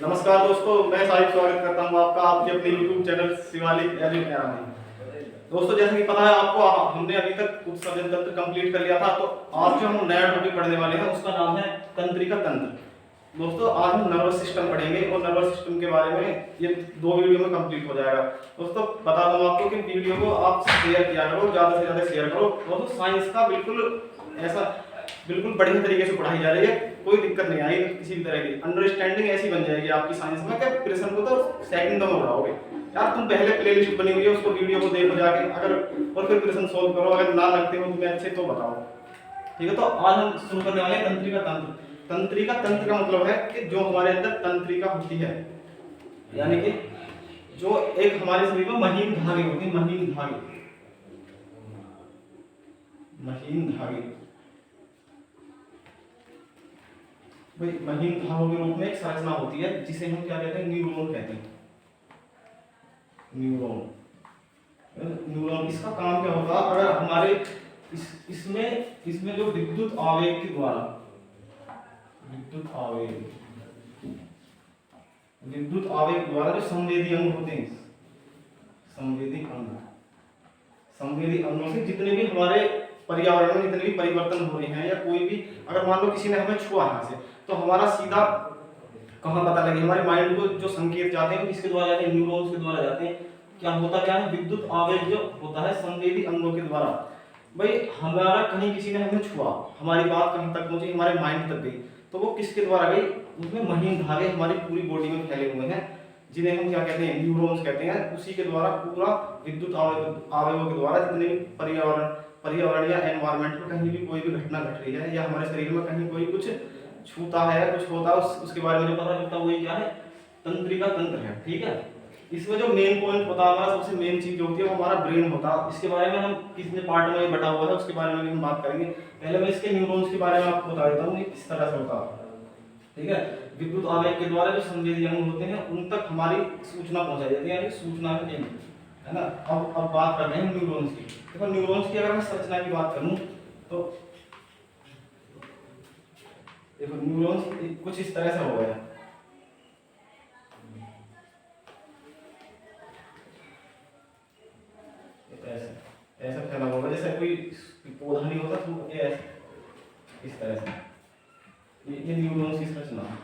नमस्कार दोस्तों, मैं साहिब स्वागत करता हूं आपका आपके अपने YouTube चैनल शिवालिक एजुकेशन में। दोस्तों, जैसे कि पता है आपको, हमने अभी तक उत्सर्जन तंत्र कंप्लीट कर लिया था। तो आज जो हम नया टॉपिक पढ़ने वाले हैं उसका नाम है तंत्रिका तंत्र। दोस्तों, आज हम नर्वस सिस्टम पढ़ेंगे और नर्वस सिस्टम के बारे में ये 2 वीडियो में कंप्लीट हो जाएगा। दोस्तों, बता दूं आपको कि वीडियो को आप शेयर किया करो, ज़्यादा से ज़्यादा शेयर करो। दोस्तों, साइंस का बिल्कुल बढ़िया तरीके से पढ़ाई जा रही है, कोई दिक्कत नहीं आई किसी भी तरह की। अंडरस्टैंडिंग ऐसी बन जाएगी आपकी साइंस में कि प्रश्न को तो सेकंडों में उड़ाओगे। यार, तुम पहले प्लेलिस्ट बनी हुई है, उसको वीडियो को देखो जाके, अगर और फिर प्रश्न सोल्व करो। अगर ना लगते हो तुम्हें अच्छे तो बताओ, ठीक है। तो आज हम शुरू करने वाले हैं तंत्रिका तंत्र। तंत्रिका तंत्र का मतलब है कि जो हमारे अंदर तंत्रिका होती है, यानी कि जो एक हमारे शरीर में महीन धागे होते हैं, महीन धागे भाई, महीन धागों के रूप में एक संरचना होती है जिसे हम क्या कहते हैं, न्यूरॉन कहते हैं। न्यूरॉन इसका काम क्या होगा, अगर हमारे इसमें जो विद्युत आवेग के द्वारा जो संवेदी अंग होते हैं, संवेदी अंगों से जितने भी हमारे पर्यावरण में जितने भी परिवर्तन हो रहे हैं, या कोई भी, अगर मान लो किसी ने हमें छुआ हाथ से, तो हमारा सीधा कहाँ पता लगे, हमारे माइंड को जो संकेत जाते हैं किसके द्वारा जाते हैं, न्यूरॉन्स के द्वारा जाते हैं। क्या है, विद्युत आवेग जो होता है संवेदी अंगों के द्वारा। भाई, हमारा कहीं किसी ने हमें छुआ, हमारी बात कहीं तक पहुंची, हमारे माइंड तक गई, तो वो किसके द्वारा गई, उसमें महीन धागे हमारी पूरी बॉडी में फैले हुए हैं, जिन्हें हम क्या कहते हैं, न्यूरॉन्स कहते हैं। उसी के द्वारा पूरा विद्युत आवेगों के द्वारा जितने भी पर्यावरण या एनवायरनमेंट में कहीं भी कोई भी घटना घट रही है, या हमारे शरीर में कहीं कोई कुछ छूता है, कुछ होता है, उसके बारे में जो पता चलता है वही क्या है, तंत्रिका तंत्र है, ठीक है। इसमें जो मेन पॉइंट होता है, हमारा सबसे मेन चीज जो होती है वो हमारा ब्रेन होता है। इसके बारे में हम कितने पार्ट में बटा हुआ है उसके बारे में भी हम बात करेंगे। पहले मैं इसके न्यूरॉन्स के बारे में आपको बता देता हूँ किस तरह से होता है, ठीक है। विद्युत आवेग के द्वारा जो संवेदी अंग होते हैं उन तक हमारी सूचना पहुंचाई जाती है, यानी सूचना का केंद्र, है ना। अब बात कर रहे हैं न्यूरॉन्स की। देखो, न्यूरॉन्स की अगर मैं संरचना की बात करूं तो देखो, न्यूरॉन्स कुछ इस तरह से हो गया, ऐसा फैला होगा जैसे कोई पौधा नहीं होता, तो ये ऐसे इस तरह से ये न्यूरॉन्स की संरचना है,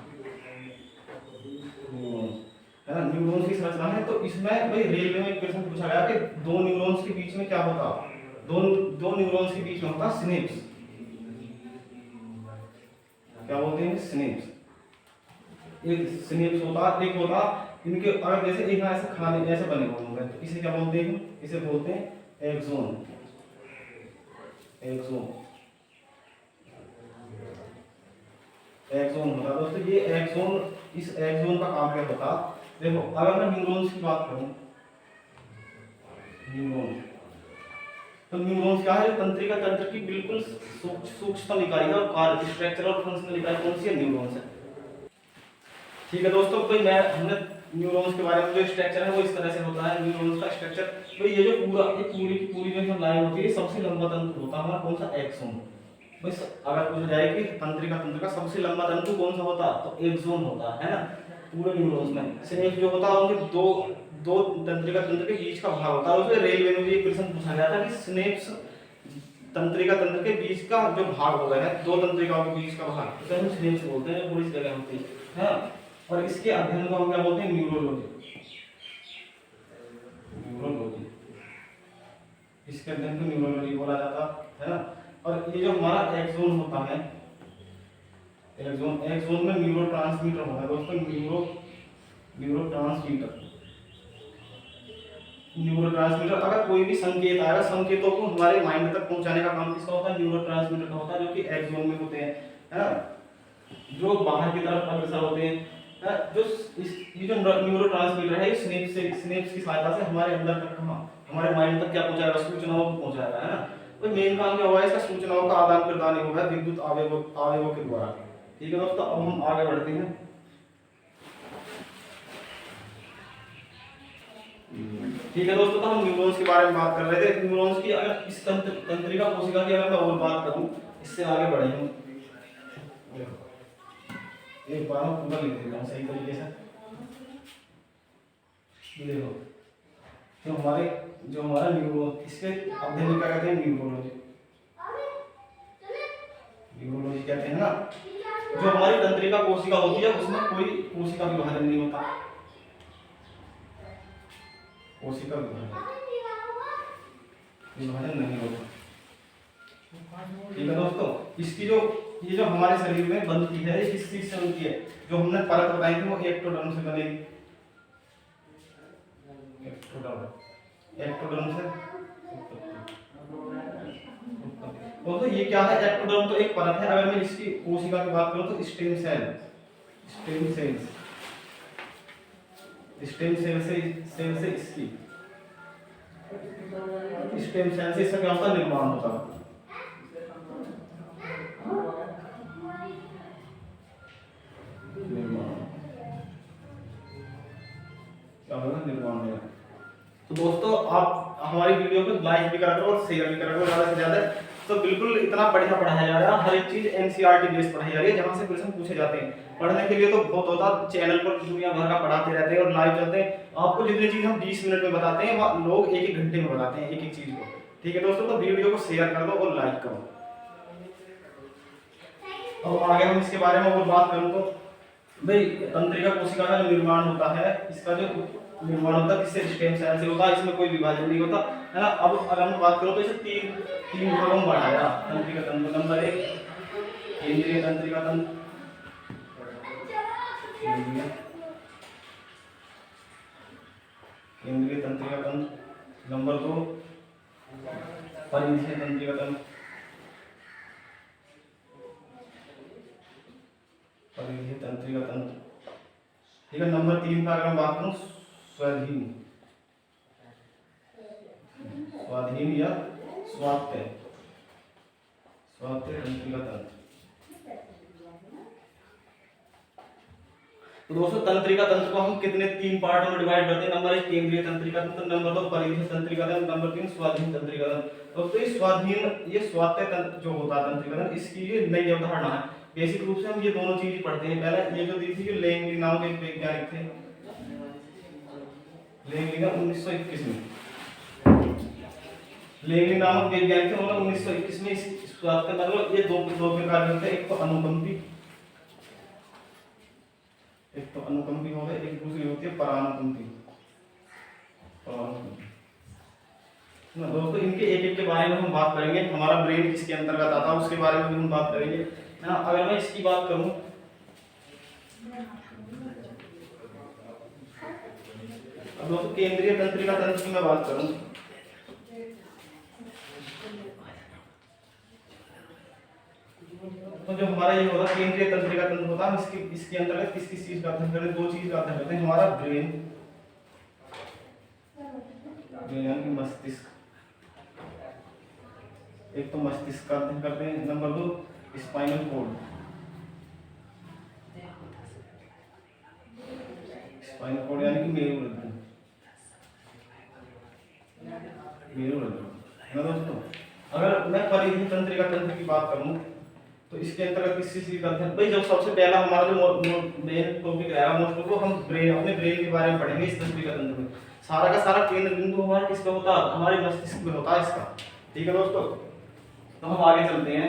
है ना। न्यूरॉन्स की संरचना है। तो इसमें भाई रेलवे में एक क्वेश्चन पूछा गया कि दो न्यूरॉन्स के बीच में क्या होता, दो न्यूरॉन्स के बीच में होता सिनेप्स। क्या बोलते हैं, सिनेप्स। एक सिनेप्स होता, एक होता इनके, अगर जैसे एक ऐसे खाने ऐसे बने होंगे तो इसे क्या बोलते हैं, इसे बोलते हैं एक्सोन। एक्सोन होता है दोस्तों, ये एक्सोन, इस एक्सोन का काम क्या होता। देखो, अगर मैं न्यूरॉन्स की बात करूं, तो न्यूरॉन्स क्या है, तंत्रिका तंत्र की बिल्कुल सूक्ष्म इकाई है, और कार्य, स्ट्रक्चरल और फंक्शनल इकाई कौन सी है, न्यूरॉन्स है, ठीक है दोस्तों। तो हमने न्यूरॉन्स के बारे में जो स्ट्रक्चर है वो इस तरह से होता है, न्यूरॉन्स का स्ट्रक्चर। तो ये जो पूरी जो लाइन होती है, सबसे लंबा तंतु होता है हमारा कौन सा, एक्सोन। बस अगर पूछा जाए कि तंत्रिका तंत्र का सबसे लंबा तंतु कौन सा होता, तो एक्सोन होता है ना, पूरे न्यूरॉन्स में। सिनेप्स जो होता है उनके दो तंत्रिका तंत्र के बीच का भाग होता है। उसमें रेलवे में भी एक प्रश्न पूछा गया था कि सिनेप्स तंत्रिका तंत्र के बीच का जो भाग होता है, दो तंत्रिकाओं के बीच का भाग, उसे हम सिनेप्स बोलते हैं, पूरी जगह होती है। और इसके अध्ययन को हम क्या बोलते हैं, न्यूरोलॉजी। इसके अध्ययन को न्यूरोलॉजी बोला जाता है ना। और ये जो हमारा एक्सोन होता है, एक्सोन में न्यूरोट्रांसमीटर होता है दोस्तों, न्यूरोट्रांसमीटर। अगर कोई भी संकेत आएगा, संकेतों को हमारे माइंड तक पहुंचाने का काम किसका होता है, न्यूरोट्रांसमीटर का होता है, जो कि एक्सोन में होते हैं, है ना, जो बाहर की तरफ अग्रसर होते हैं। जो ये जो न्यूरोट्रांसमीटर है, स्नेप्स की सहायता से हमारे अंदर तक, हमारे माइंड तक क्या पहुंचाएगा, सूचनाओं को पहुंचाएगा, है ना। तो मेन काम क्या हुआ है, इसका सूचनाओं का आदान प्रदान होगा विद्युत आवेगों के द्वारा, ठीक है दोस्तों। अब हम आगे बढ़ते हैं। ठीक है दोस्तों, तो हम न्यूरॉन्स के बारे में बात कर रहे थे। न्यूरॉन्स की, अगर इस तंत्रिका कोशिका की अगर मैं और बात करूं, इससे आगे बढ़े हम, एक बार मैं पूरा लिख देता हूँ सही तरीके से। ये देखो जो हमारा न्यूरो, इसके अध्ययन में क्या कहते हैं, न्यूरोलॉजी, न्यूरोलॉजी कहते हैं ना। जो हमारी तंत्रिका कोशिका होती है उसमें कोई कोशिका विभाजन नहीं होता, कोशिका विभाजन नहीं होता। ठीक है दोस्तों, इसकी जो ये जो हमारे शरीर में बनती है इस चीज से बनती है, जो हमने परत बताई थी वो एक्टोडर्म से बनेगी, एक्टोडर्म से। तो ये क्या है, एक्टोडर्म तो एक परत है। अगर मैं इसकी कोशिका की बात करूं तो stem cell, stem cells, stem cell से इसकी स्टेम सेल से इसका क्या होता है, निर्माण होता है। निर्माण है। तो दोस्तों आप हमारी वीडियो को लाइक भी करा करो और शेयर भी करा करो ज्यादा से ज्यादा। तो बिल्कुल इतना बढ़िया पढ़ाया जा रहा है, हर एक चीज एनसीईआरटी बेस्ड पढ़ाई जा रही है, जहां से क्वेश्चन पूछे जाते हैं। पढ़ने के लिए तो बहुत होता, चैनल पर दुनिया भर का पढ़ाते रहते हैं और लाइव चलते हैं। आपको जितनी चीज हम 20 मिनट में बताते हैं वह लोग एक घंटे में बताते हैं एक एक चीज को। ठीक है दोस्तों, तो वीडियो को शेयर कर दो और लाइक करो। अब आगे हम इसके बारे में और बात करूं तो भाई तंत्रिका कोशिका का जो निर्माण होता है, इसका जो निर्माण होता है किससे, स्टेम सेल से होता है, इसमें कोई विभाजन नहीं होता है ना। अब अगर हम बात करो तो इसे तीन भागों में बांटा गया तंत्रिका तंत्र। नंबर 1 केंद्रीय तंत्रिका तंत्र, केंद्रीय तंत्रिका तंत्र। नंबर 2 परिधीय तंत्रिका तंत्र, परिधीय तंत्रिका तंत्र। ठीक है। नंबर 3 का अगर हम बात करूं स्वाधीन, स्वाधीन या स्वायत्त तंत्रिका तंत्र। तो दोस्तों तंत्रिका तंत्र को हम कितने 3 पार्ट में डिवाइड करते हैं। नंबर 1 केंद्रीय तंत्रिका तंत्र, नंबर 2 परिधीय तंत्रिका तंत्र, नंबर 3 स्वाधीन तंत्रिका तंत्र। तो ये स्वाधीन, ये स्वायत्त तंत्र जो होता है तंत्रिका तंत्र, इसकी ये नई अवधारणा है। बेसिक रूप से हम ये दोनों चीज पढ़ते हैं। पहले ये जो दी थी, जो लेंगली नाम के वैज्ञानिक थे, लेंगली 1921 में, लेंगली नामक वैज्ञानिक थे, उन्होंने 1921 में इस स्वायत्त मतलब ये दो प्रकार के होते हैं। एक तो अनुकंपी, एक तो अनुकंपी हो गए, एक दूसरी होती है परानुकंपी। दोस्तों इनके एक एक के बारे में हम बात करेंगे। हमारा ब्रेन किसके अंतर्गत आता है उसके बारे में भी हम बात करेंगे ना। अगर मैं इसकी बात करूं अब दोस्तों केंद्रीय तंत्रिका तंत्र की मैं बात करूं तो जो हमारा ये होगा केंद्रीय तंत्रिका तंत्र होता है, इसके अंतर्गत किस किस चीज का अध्ययन करते हैं, 2 चीज का अध्ययन करते हैं। हमारा ब्रेन यानी कि मस्तिष्क, एक तो मस्तिष्क का अध्ययन करते हैं। Number 2 spinal cord, spinal cord यानी कि मेरुरज्जु, मेरुरज्जु ना दोस्तों। अगर मैं परिधीय तंत्रिका तंत्र की बात करूं तो इसके अंतर्गत किस चीज का अध्ययन, भाई जब सबसे पहला हमारा जो मेन टॉपिक रहेगा मोस्ट को हम अपने ब्रेन के बारे में पढ़ेंगे। इस तंत्रिका तंत्र में सारा का सारा केंद्र बिंदु हमारा किसका होता है, हमारे मस्तिष्क में होता है इसका। ठीक है दोस्तों, तो हम आगे चलते हैं।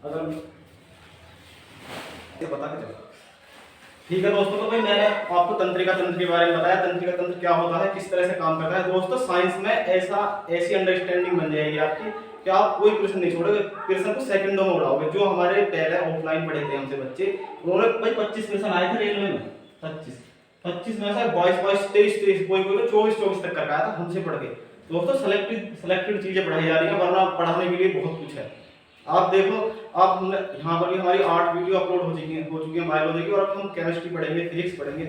अगर ये बता के चलो। ठीक है दोस्तों, तो भाई मैंने आपको तंत्रिका तंत्र के बारे में बताया, तंत्रिका तंत्र क्या होता है, किस तरह से काम करता है। दोस्तों साइंस में ऐसी अंडरस्टैंडिंग बन जाएगी आपकी कि आप कोई प्रश्न नहीं छोड़ोगे, प्रश्न को सेकंडों में उड़ाओगे। जो हमारे पहले ऑफलाइन पढ़े थे हमसे बच्चे, उन्होंने भाई 25 प्रश्न आए थे रेलवे में, 25 में से 22 23 कोई 24 तक कर आया था हमसे पढ़ के। दोस्तों सिलेक्टेड चीजें पढ़ाई जा रही है, वरना पढ़ाने के लिए बहुत कुछ है। आप देखो, आप यहाँ पर भी हमारी 8 वीडियो अपलोड हो चुकी हैं बायोलॉजी की, और अब हम केमिस्ट्री पढ़ेंगे, फिजिक्स पढ़ेंगे।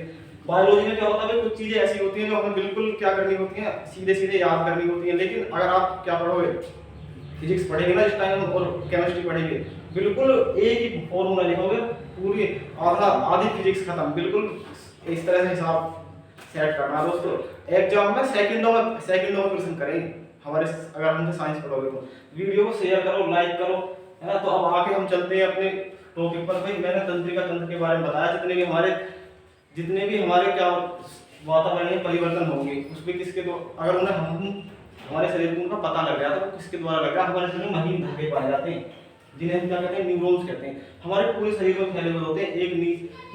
बायोलॉजी में क्या होता है, कुछ चीजें ऐसी होती हैं जो हमें बिल्कुल क्या करनी होती हैं, सीधे याद करनी होती हैं। लेकिन अगर आप क्या पढ़ोगे, फिजिक्स पढ़ेंगे ना इस टाइम और केमिस्ट्री पढ़ेंगे, बिल्कुल एक ही फॉर्मूला लिखोगे, पूरी आधी फिजिक्स खत्म। बिल्कुल इस तरह से हिसाब सेट करना दोस्तों। एग्जाम में सेकंडों में क्वेश्चन करेंगे हमारे, अगर हमसे साइंस पढ़ोगे तो। वीडियो को शेयर करो, लाइक करो, है ना। तो अब आके हम चलते हैं अपने टॉपिक पर भाई मैंने तंत्रिका तंत्र के बारे में बताया। जितने भी हमारे क्या वातावरणीय परिवर्तन होंगे उसमें किसके दो अगर उन्हें हम हमारे शरीर को उनका पता लग गया तो वो किसके द्वारा लग गया, हमारे शरीर में महीन धागे पाए जाते हैं जिन्हें हम क्या कहते हैं, न्यूरॉन्स कहते हैं। हमारे पूरे शरीर में फैले हुए होते हैं, एक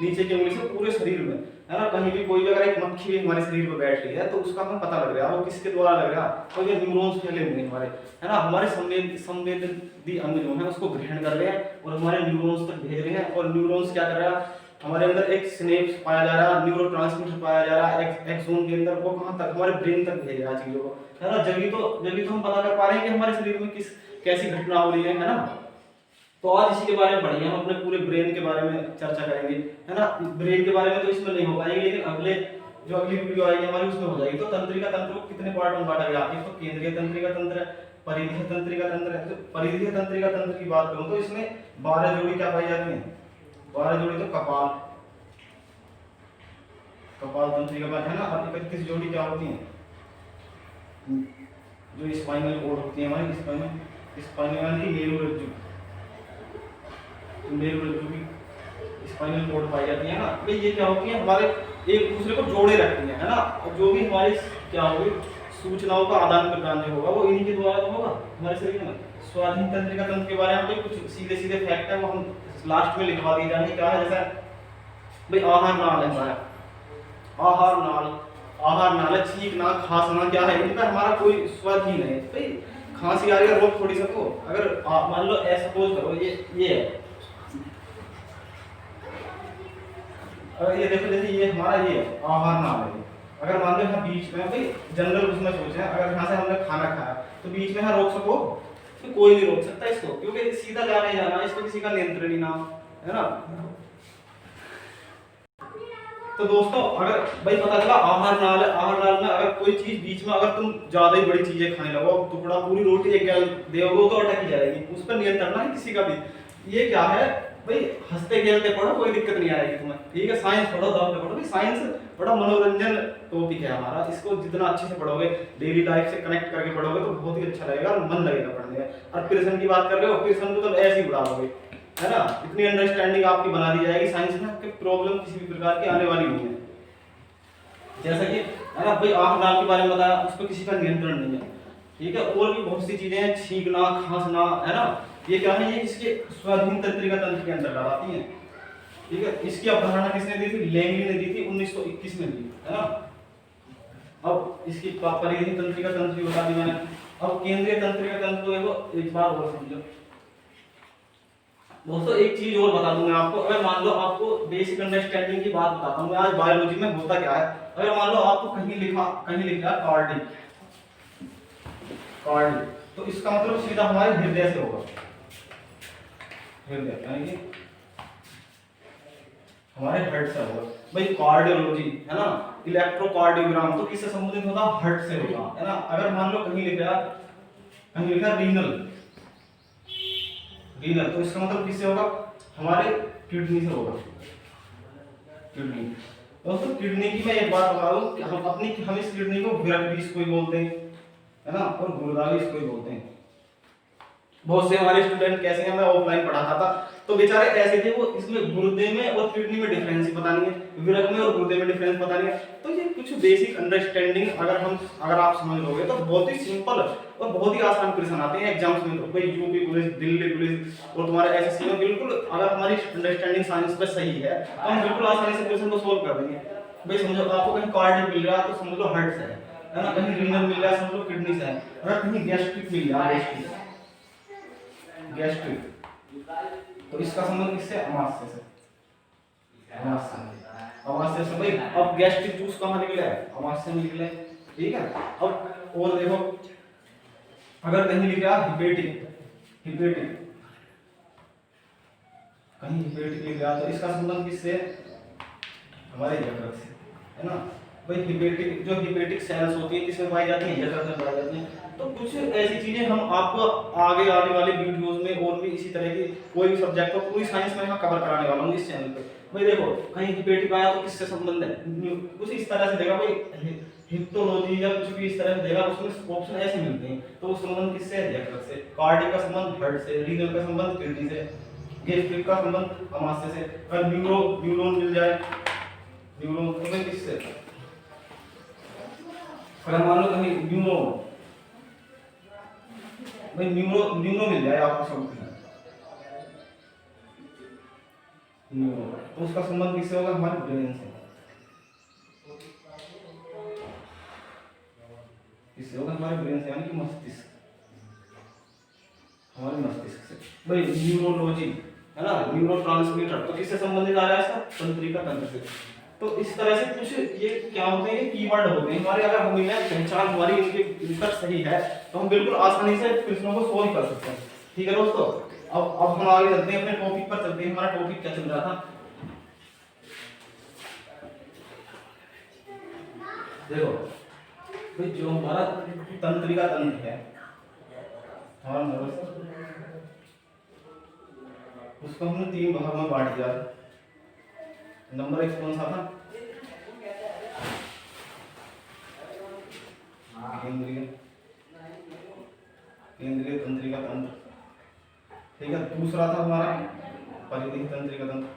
नीचे की उंगली से पूरे शरीर में, है ना। कहीं भी कोई भी अगर एक मक्खी भी हमारे शरीर पर बैठ रही है तो उसका हमें पता लग रहा है वो किसके द्वारा लग रहा है, तो ये न्यूरॉन्स फैले हुए हैं हमारे, है ना। हमारे संवेदी अंग जो है उसको ग्रहण कर रहे हैं और हमारे न्यूरॉन्स तक भेज रहे हैं, और न्यूरॉन्स क्या कर रहा है, हमारे अंदर एक सिनेप्स पाया जा रहा है, न्यूरोट्रांसमीटर पाया जा रहा है एक्सोन के अंदर, वो कहां तक, हमारे ब्रेन तक भेज रहा है चीजों को, है ना। जब तो हम पता कर पा रहे हैं कि हमारे शरीर में कैसी घटना हो रही है ना। तो आज इसी के बारे में पढ़ेंगे, हम अपने पूरे ब्रेन के बारे में चर्चा करेंगे, है ना। ब्रेन के बारे में तो इसमें नहीं हो पाएगी, लेकिन अगली वीडियो आएगी हमारी उसमें हो जाएगी। तो तंत्रिका तंत्र को कितने पार्ट में बांटा गया, एक तो केंद्रीय तंत्रिका तंत्र है, परिधीय तंत्रिका तंत्र है। तो परिधीय तंत्रिका तंत्र की बात करूं तो इसमें 12 जोड़ी क्या पाई जाती है, 12 जोड़ी तो कपाल तंत्रिका बात है ना। और 31 जोड़ी क्या होती है, जो स्पाइनल कॉर्ड होती है हमारी, स्पाइनल की मेरुरज्जु की स्पाइनल कॉर्ड पाई जाती है ना। तो ये क्या होती है, हमारे एक दूसरे को जोड़े रखती है ना। और जो भी हमारी क्या होगी सूचनाओं का आदान प्रदान जो होगा वो इन्हीं के द्वारा तो होगा हमारे शरीर में। स्वाधीन तंत्रिका तंत्र के बारे में कुछ सीधे फैक्ट है वो हम लास्ट में लिखवा दिए जाएंगे। क्या है, जैसा भाई आहार नाल है हमारा, आहार नाल है, छींकना खांसना क्या है, इनका हमारा कोई स्वाधीन है। भाई खांसी आ रही है रोक थोड़ी सको, अगर मान लो ऐसा सपोज करो ये है, अगर ये देखो जैसे ये हमारा ये आहार नाल है, अगर मान लो यहाँ बीच में भाई जनरल उसमें सोचे अगर यहाँ से हमने खाना खाया तो बीच में यहाँ रोक सको, तो कोई नहीं रोक सकता इसको, क्योंकि सीधा जाने जाना इसको किसी का नियंत्रण ही ना, है ना। तो दोस्तों अगर भाई पता चला आहार नाल में अगर कोई चीज बीच में अगर तुम ज्यादा ही बड़ी चीजें खाने लगो, टुकड़ा पूरी रोटी एक दोगे तो अटक ही जाएगी, उस पर नियंत्रण ना किसी का भी। ये क्या है भाई, हंसते खेलते पढ़ो कोई दिक्कत नहीं आएगी तुम्हें, ठीक है। साइंस पढ़ो दौड़ पे पढ़ो, साइंस बड़ा मनोरंजन टॉपिक है हमारा, इसको जितना अच्छे से पढ़ोगे डेली लाइफ से कनेक्ट करके पढ़ोगे तो बहुत ही अच्छा लगेगा और मन लगेगा पढ़ने में। और पियर्सन की बात कर रहे हो, पियर्सन को तो ऐसे ही उड़ा दोगे, है ना। इतनी अंडरस्टैंडिंग आपकी बना दी जाएगी साइंस में कि प्रॉब्लम किसी भी प्रकार की आने वाली नहीं है। जैसा कि है ना भाई आहार नाल के बारे में बताया, उस पर किसी का नियंत्रण नहीं है, ठीक है। और भी बहुत सी चीजें हैं, छींकना खांसना, है ना, ये क्या है, ये इसके स्वाधीन तंत्रिका तंत्र के अंतर्गत आती हैं, ठीक है। इसकी अवधारणा किसने दी थी, लैंगली ने दी थी 1921 में दी, है ना। अब इसकी परिधीय तंत्रिका तंत्र की बता दी मैंने। अब केंद्रीय तंत्रिका तंत्र को एक बार और समझो दोस्तों। एक चीज और बता दूं मैं आपको, अगर मान लो आपको बेसिक अंडरस्टैंडिंग की बात बताता हूं मैं आज बायोलॉजी में होता क्या है। अगर मान लो आपको कहीं लिखा कार्डिक, तो इसका मतलब सीधा हमारे हृदय से होगा, हृदय यानी कि हमारे हार्ट से होगा भाई। कार्डियोलॉजी है ना, इलेक्ट्रोकार्डियोग्राम तो किससे संबंधित होगा, हार्ट से होगा, है ना। अगर मान लो कहीं लिखा रीनल, तो इसका मतलब किससे होगा, हमारे किडनी से होगा, किडनी। दोस्तों किडनी की मैं एक बात बता दूं कि हम इस किडनी को विरक भी इसको ही बोलते हैं, है ना, और गुर्दा भी इसको ही बोलते हैं। बहुत से हमारे स्टूडेंट कैसे हैं, मैं ऑफलाइन पढ़ाता था तो बेचारे ऐसे थे, वो इसमें गुर्दे में और किडनी में डिफरेंस ही पता नहीं है, विरक में और गुर्दे में डिफरेंस पता नहीं है। तो ये कुछ बेसिक अंडरस्टैंडिंग अगर आप समझ लोगे तो बहुत ही सिंपल और बहुत ही आसान क्वेश्चन आते हैं एग्जाम्स में। तो भाई यूपी पुलिस, दिल्ली पुलिस और तुम्हारे एसएससी में बिल्कुल अगर हमारी अंडरस्टैंडिंग साइंस पे सही है तो हम बिल्कुल आसानी से क्वेश्चन को सोल्व कर देंगे। भाई समझो आपको कहीं कार्डियक मिल रहा है तो समझ लो हार्ट से है ना, कहीं रीनल मिल रहा है समझ लो किडनी से है, अगर कहीं गैस्ट्रिक मिल रहा है, गैस्ट्रिक तो इसका संबंध किससे, अमाशय से, अमाशय से। भाई अब गैस्ट्रिक जूस कहाँ निकले है, अमाशय में निकले, ठीक है। अब और देखो अगर कहीं लिख रहा हिपेटिक, कहीं हिपेटिक लिख रहा तो इसका संबंध किससे, हमारे यकृत से, है ना। भाई हिपेटिक सेल्स होती है किसमें पाई जाती है, यकृत में पाई जाती है। तो कुछ ऐसी चीजें हम आपको आगे आने वाले वीडियोस में और भी इसी तरह की कोई भी सब्जेक्ट को पूरी साइंस में यहाँ कवर कराने वाला हूँ इस चैनल पे। भाई देखो कहीं हिपेटिक आया तो किससे संबंध है, कुछ इस तरह से देगा भाई, हिप्टोलॉजी या कुछ भी इस तरह से देगा, उसमें ऑप्शन ऐसे मिलते हैं। तो वो संबंध किससे है, यकृत से। कार्डियक का संबंध हार्ट से, रीनल का संबंध किडनी से, गैस्ट्रिक का संबंध अमाशय से। अगर न्यूरॉन मिल जाए, न्यूरॉन तो मैं किससे, अगर मान लो कहीं न्यूरो मिल जाए आपको शब्द न्यूरो, तो उसका संबंध किससे होगा, हमारे ब्रेन से। किससे होगा, हमारे ब्रेन से, यानी कि मस्तिष्क, हमारे मस्तिष्क से। भाई न्यूरोलॉजी है ना, न्यूरो ट्रांसमीटर, तो किससे संबंधित आ रहा है इसका, तंत्रिका तंत्र से। तो इस तरह से कुछ ये क्या होते हैं, ये कीवर्ड होते हैं हमारे। अगर हम इन्हें पहचान हमारी इनके उत्तर सही है तो हम बिल्कुल आसानी से प्रश्नों को सोल्व कर सकते हैं। ठीक है दोस्तों, अब हम आगे चलते हैं, अपने टॉपिक पर चलते हैं। हमारा टॉपिक क्या चल रहा था, देखो भाई जो हमारा तंत्रिका तंत्र है, हमारा नर्वस, उसको हमने 3 भाग में बांट दिया। नंबर 1 कौन सा था, केंद्रीय तंत्रिका तंत्र। ठीक है, दूसरा था हमारा परिधीय तंत्रिका तंत्र।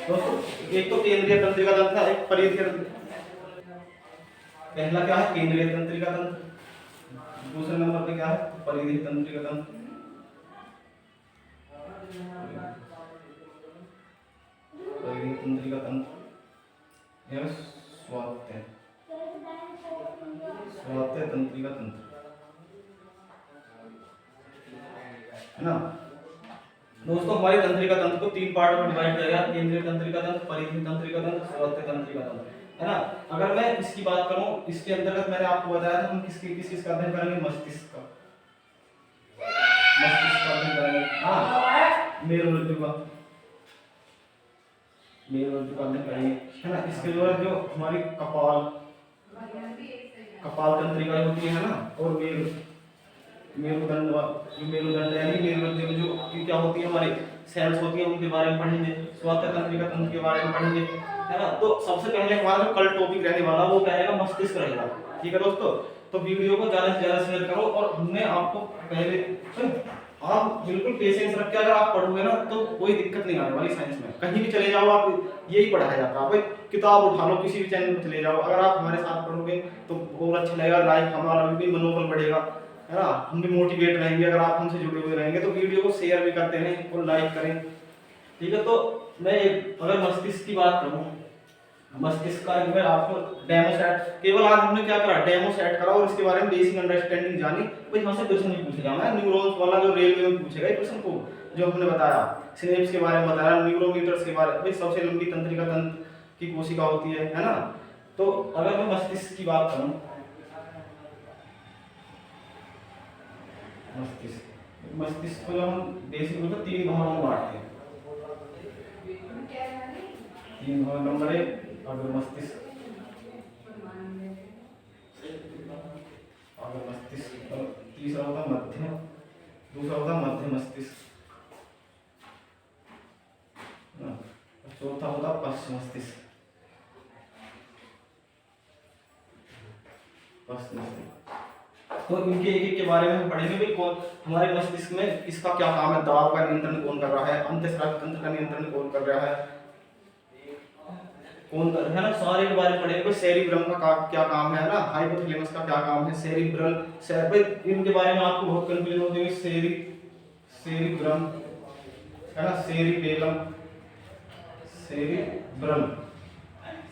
दोस्तों एक तो केंद्रीय तंत्रिका तंत्र था, एक परिधीय। पहला क्या है, केंद्रीय तंत्रिका तंत्र, दूसरे नंबर पे क्या है, परिधीय तंत्रिका तंत्र। परिधीय तंत्रिका तंत्र, यह स्वायत्त तंत्रिका तंत्र है ना। दोस्तों हमारी तंत्रिका तंत्र को 3 पार्ट में डिवाइड किया गया, केंद्रीय तंत्रिका तंत्र, परिधीय तंत्रिका तंत्र, स्वायत्त तंत्रिका तंत्र, है ना। अगर मैं इसकी बात करूं, इसके अंतर्गत मैंने आपको बताया था हम किस का अध्ययन करेंगे, मस्तिष्क का अध्ययन करेंगे। हाँ, मेरुरज्जु का अध्ययन करेंगे, है ना। इसके द्वारा जो हमारी कपाल तंत्रिका होती है ना, और मेरुदंड यानी मेरुरज्जु में जो क्या होती है, हमारी सेल्स होती है, उनके बारे में पढ़ेंगे। स्वायत्त तंत्रिका तंत्र के बारे में पढ़ेंगे, है ना। तो सबसे पहले हमारा जो कल टॉपिक रहने वाला वो क्या रहेगा, मस्तिष्क रहेगा। ठीक है दोस्तों, तो वीडियो को ज्यादा से ज्यादा शेयर करो। और हमने आपको पहले आप बिल्कुल पेशेंस रख के अगर आप पढ़ोगे ना तो कोई दिक्कत नहीं आने वाली। साइंस में कहीं भी चले जाओ आप यही पढ़ाया जाता है। भाई किताब उठा लो, किसी भी चैनल पर चले जाओ, अगर आप हमारे साथ पढ़ोगे तो बहुत अच्छा लगेगा। लाइक हमारा भी मनोबल बढ़ेगा, है ना, हम भी मोटिवेट रहेंगे। अगर आप हमसे जुड़े हुए रहेंगे तो वीडियो को शेयर भी करते रहें और लाइक करें। ठीक है, तो मैं अगर मस्तिष्क की बात करूं, मस्तिष्क का मैं आपको डेमो सेट, केवल आज हमने क्या करा, डेमो सेट करा और इसके बारे में बेसिक अंडरस्टैंडिंग जानी। भाई यहाँ से क्वेश्चन नहीं पूछेगा, मैं न्यूरॉन्स वाला जो रेलवे में पूछेगा क्वेश्चन को, जो हमने बताया सिनेप्स के बारे में बताया, न्यूरोमीटर्स के बारे में। भाई सबसे लंबी तंत्रिका तंत्र की कोशिका होती है ना। तो अगर मैं मस्तिष्क की बात करूं, मस्तिष्क को हम बेसिक रूप से 3 भागों में बांटते हैं। 3 भाग, नंबर 1 अगर मस्तिष्क, तीसरा होता मध्य, दूसरा होता मध्य मस्तिष्क, चौथा होता पश्च मस्तिष्क। तो इनके एक के बारे में हम पढ़ेंगे। भाई कौन हमारे मस्तिष्क में किसका क्या काम है, दाब का नियंत्रण कौन कर रहा है, अंतःस्रावी तंत्र का नियंत्रण कौन कर रहा है, कौन कर रहा है ना, सारे के बारे में पढ़ेंगे। सेरिब्रम का क्या काम है ना, हाइपोथैलेमस का क्या काम है, सेरिब्रल, इनके बारे में आपको बहुत कंफ्यूजन होती है। सेरिब्रम है ना, सेरिबेलम,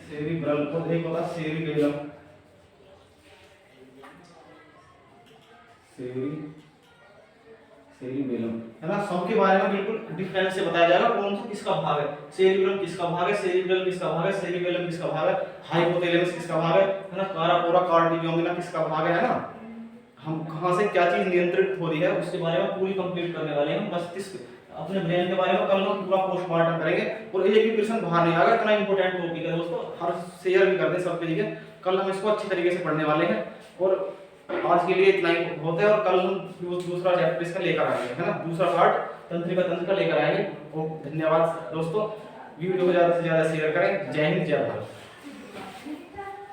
सेरिब्रल और एक होता सेरिबेलम, सेरिबेलम, है ना। सबके बारे में बिल्कुल डिफरेंस से बताया जाएगा कौन सा किसका भाग है, सेरिब्रम किसका भाग है, सेरिब्रल किसका भाग है, सेरिबेलम किसका भाग है, हाइपोथैलेमस किसका भाग है ना, काराकोरा कार्डियोमिना किसका भाग है ना। हम कहां से क्या चीज नियंत्रित हो रही है उसके बारे में पूरी कंप्लीट करने वाले हैं। मस्तिष्क अपने ब्रेन के बारे में कल हम पूरा पोस्टमार्टम करेंगे और एक भी क्वेश्चन बाहर नहीं आएगा। इतना इंपॉर्टेंट टॉपिक है दोस्तों, हर शेयर भी कर दें सबके लिए। कल हम इसको अच्छी तरीके से पढ़ने वाले हैं और आज के लिए इतना ही बहुत है। और कल हम दूसरा चैप्टर इसका लेकर आएंगे, है ना, दूसरा पार्ट तंत्रिका तंत्र का लेकर आएंगे। धन्यवाद दोस्तों, वीडियो को ज्यादा से ज्यादा शेयर करें। जय हिंद, जय भारत।